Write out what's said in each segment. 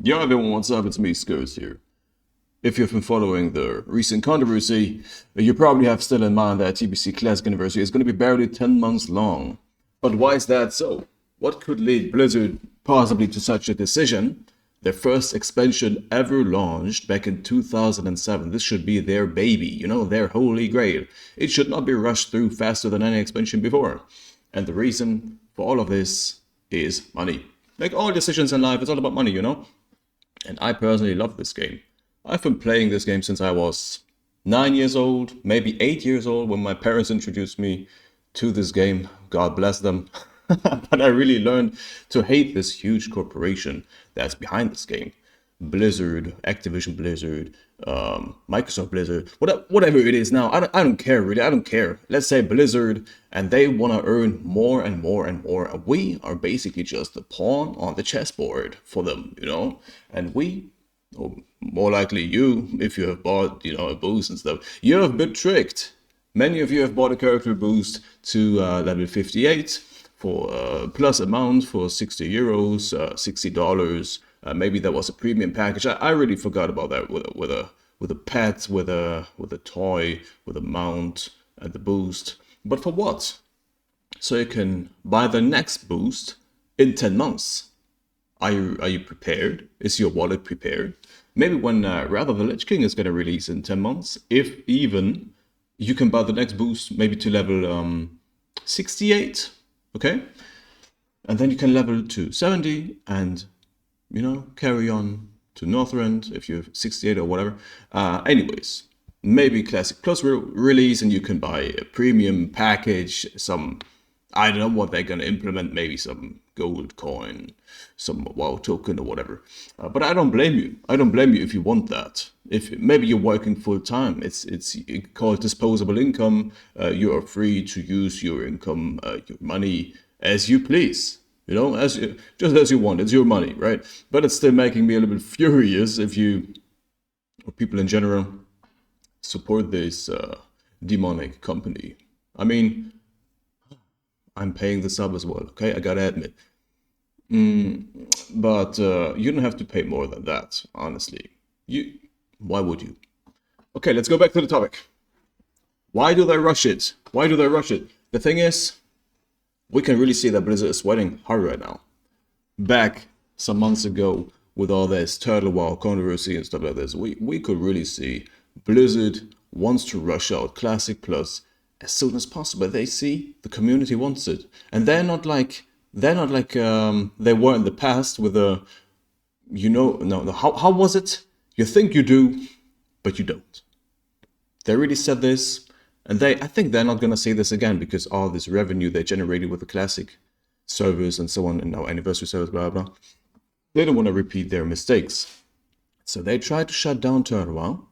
Yo everyone, what's up? It's me, Skurs here. If you've been following the recent controversy, you probably have still in mind that TBC Classic Anniversary is going to be barely 10 months long. But why is that so? What could lead Blizzard possibly to such a decision? Their first expansion ever launched back in 2007. This should be their baby, their holy grail. It should not be rushed through faster than any expansion before. And the reason for all of this is money. Like all decisions in life, it's all about money, And I personally love this game. I've been playing this game since I was 9 years old, maybe 8 years old when my parents introduced me to this game. God bless them. But I really learned to hate this huge corporation that's behind this game. Blizzard, Activision Blizzard, Microsoft Blizzard, whatever it is now. I don't care really. I don't care. Let's say Blizzard, and they want to earn more and more and more. And we are basically just the pawn on the chessboard for them, And we, or more likely you, if you have bought, a boost and stuff, you have been tricked. Many of you have bought a character boost to level 58 for plus amount for 60 euros, $60. Maybe that was a premium package. I really forgot about that with a pet, with a toy, with a mount and the boost. But for what? So you can buy the next boost in 10 months. Are you prepared? Is your wallet prepared? Maybe when Wrath of the Lich King is going to release in 10 months, if even, you can buy the next boost maybe to level 68, okay? And then you can level to 70 and carry on to Northrend if you have 68 or whatever. Anyways, maybe Classic Plus release and you can buy a premium package, I don't know what they're going to implement, maybe some gold coin, some WoW token or whatever. But I don't blame you. I don't blame you if you want that. If maybe you're working full time, it's called disposable income. You are free to use your income, your money as you please. Just as you want. It's your money, right? But it's still making me a little bit furious if you, or people in general, support this demonic company. I mean, I'm paying the sub as well, okay? I gotta admit. But you don't have to pay more than that, honestly. Why would you? Okay, let's go back to the topic. Why do they rush it? Why do they rush it? The thing is, we can really see that Blizzard is sweating hard right now. Back some months ago, with all this Turtle War controversy and stuff like this, we could really see Blizzard wants to rush out Classic Plus as soon as possible. They see the community wants it, and they're not like they were in the past with a, no, how was it? You think you do, but you don't. They really said this. And I think they're not going to say this again because all this revenue they generated with the classic servers and so on, and now anniversary servers, blah, blah, they don't want to repeat their mistakes. So they tried to shut down Turtle Wow,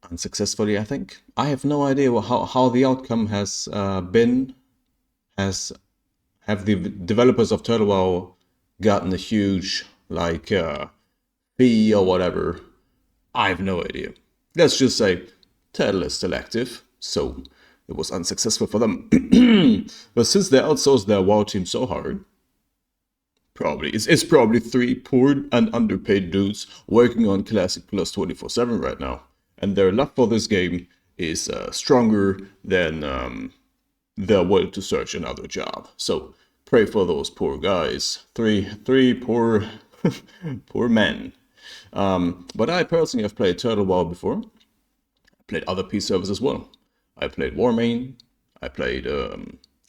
unsuccessfully, I think. I have no idea how the outcome has been. Have the developers of Turtle Wow gotten a huge, fee or whatever? I have no idea. Let's just say Turtle is still active. So it was unsuccessful for them. But since they outsourced their WoW team so hard, it's probably 3 poor and underpaid dudes working on Classic Plus 24/7 right now. And their love for this game is stronger than their will to search another job. So pray for those poor guys. Three poor poor men. But I personally have played Turtle WoW before. I played other peace servers as well. I played Warmain. I played,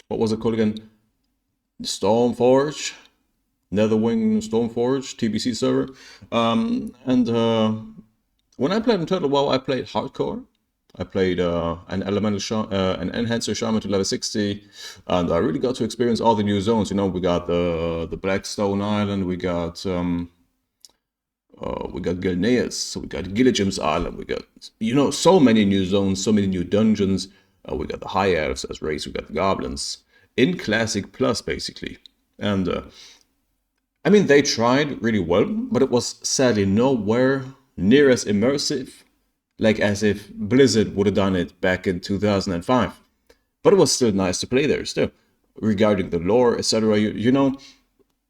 what was it called again? Stormforge. Netherwing Stormforge, TBC server. When I played in Turtle WoW, I played hardcore. I played an enhancer shaman to level 60. And I really got to experience all the new zones. We got the Blackstone Island. We got Gilneas, we got Gilligam's Island, we got, so many new zones, so many new dungeons. We got the High Elves as race, we got the Goblins in Classic Plus, basically. And, they tried really well, but it was sadly nowhere near as immersive, like as if Blizzard would have done it back in 2005. But it was still nice to play there, still. Regarding the lore, etc.,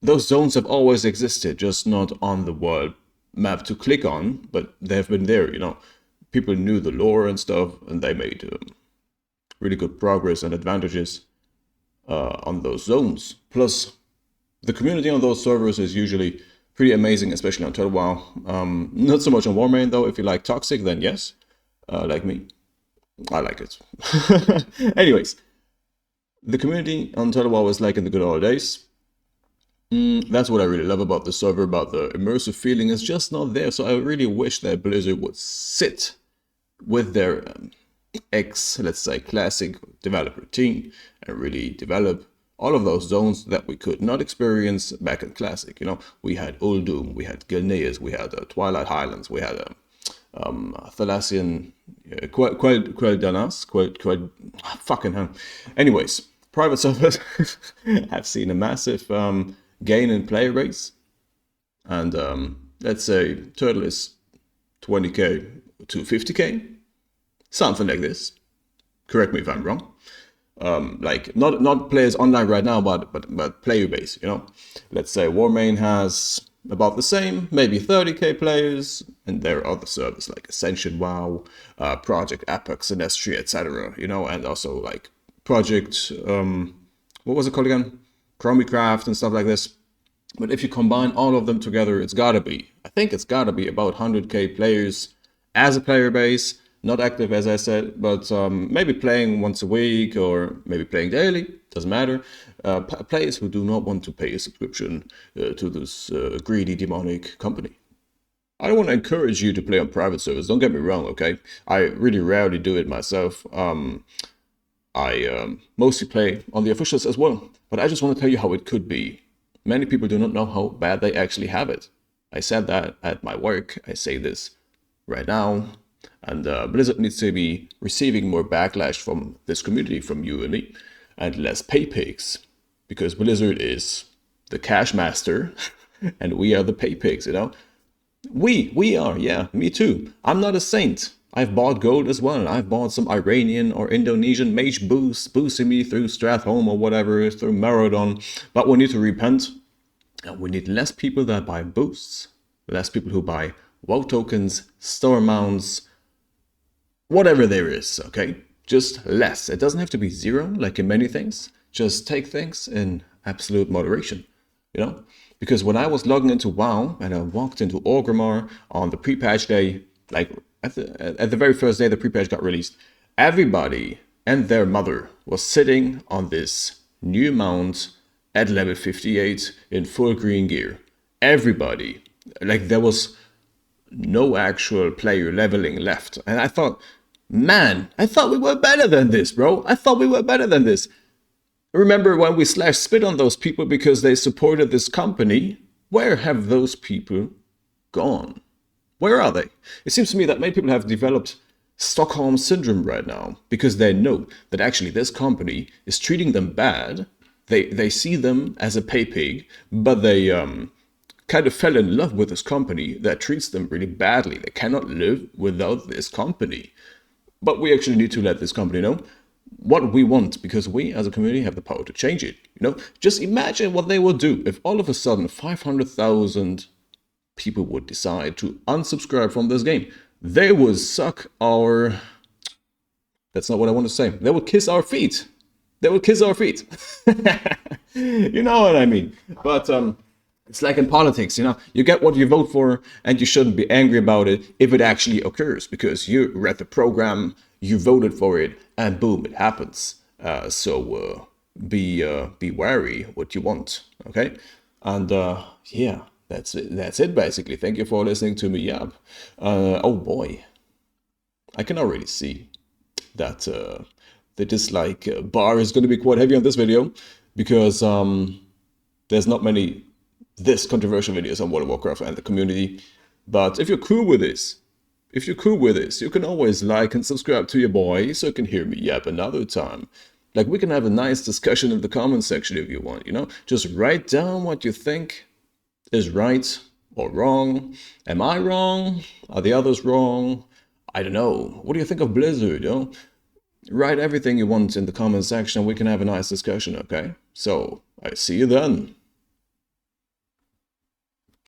those zones have always existed, just not on the world map to click on, but they've been there, you know. People knew the lore and stuff, and they made really good progress and advantages on those zones. Plus, the community on those servers is usually pretty amazing, especially on Turtle WoW. Not so much on Warmane though. If you like Toxic, then yes. Like me, I like it. Anyways, the community on Turtle WoW is like in the good old days. That's what I really love about the server, about the immersive feeling. It's just not there. So I really wish that Blizzard would sit with their let's say, classic developer team and really develop all of those zones that we could not experience back in Classic. You know, we had Uldum, we had Gilneas, we had Twilight Highlands, we had Thalassian, Quel'Danas, fucking hell. Anyways, private servers have seen a massive gain in player base, and let's say Turtle is 20k to 50k, something like this. Correct me if I'm wrong. Like not players online right now, but player base. You know, let's say Warmane has about the same, maybe 30k players, and there are other servers like Ascension WoW, Project Apex, Sinestria, etc. You know, and also like Project what was it called again? Chromicraft and stuff like this. But if you combine all of them together, I think it's gotta be about 100k players as a player base. Not active, as I said, but maybe playing once a week or maybe playing daily, doesn't matter. Players who do not want to pay a subscription to this greedy, demonic company. I don't want to encourage you to play on private servers, don't get me wrong, okay? I really rarely do it myself. I mostly play on the officials as well, but I just want to tell you how it could be. Many people do not know how bad they actually have it. I said that at my work, I say this right now. And Blizzard needs to be receiving more backlash from this community, from you and me, and less pay pigs, because Blizzard is the cash master, and we are the pay pigs. You know, we are, yeah, me too. I'm not a saint. I've bought gold as well. I've bought some Iranian or Indonesian mage boosts, boosting me through Stratholme or whatever, through Marodon. But we need to repent, and we need less people that buy boosts, less people who buy WoW tokens, store mounts, whatever there is, okay? Just less. It doesn't have to be zero, like in many things. Just take things in absolute moderation, you know? Because when I was logging into WoW and I walked into Orgrimmar on the pre-patch day, like at the very first day the pre-patch got released, everybody and their mother was sitting on this new mount at level 58 in full green gear. Everybody. Like, there was no actual player leveling left. And I thought, man, I thought we were better than this, bro. I thought we were better than this. Remember when we spit on those people because they supported this company? Where have those people gone? Where are they? It seems to me that many people have developed Stockholm syndrome right now because they know that actually this company is treating them bad. They see them as a pay pig, but they kind of fell in love with this company that treats them really badly. They cannot live without this company. But we actually need to let this company know what we want, because we as a community have the power to change it. You know, just imagine what they would do if all of a sudden 500,000 people would decide to unsubscribe from this game. They would suck our... That's not what I want to say. They would kiss our feet. They would kiss our feet. You know what I mean? But it's like in politics, you know, you get what you vote for and you shouldn't be angry about it if it actually occurs, because you read the program, you voted for it, and boom, it happens. So be wary what you want, okay? And yeah, that's it basically. Thank you for listening to me yap. Oh boy, I can already see that the dislike bar is going to be quite heavy on this video, because there's not many this controversial videos on World of Warcraft and the community. But if you're cool with this, you can always like and subscribe to your boy so you can hear me yap another time. Like, we can have a nice discussion in the comment section if you want, you know? Just write down what you think is right or wrong. Am I wrong? Are the others wrong? I don't know. What do you think of Blizzard, you know? Write everything you want in the comment section and we can have a nice discussion, okay? So, I see you then.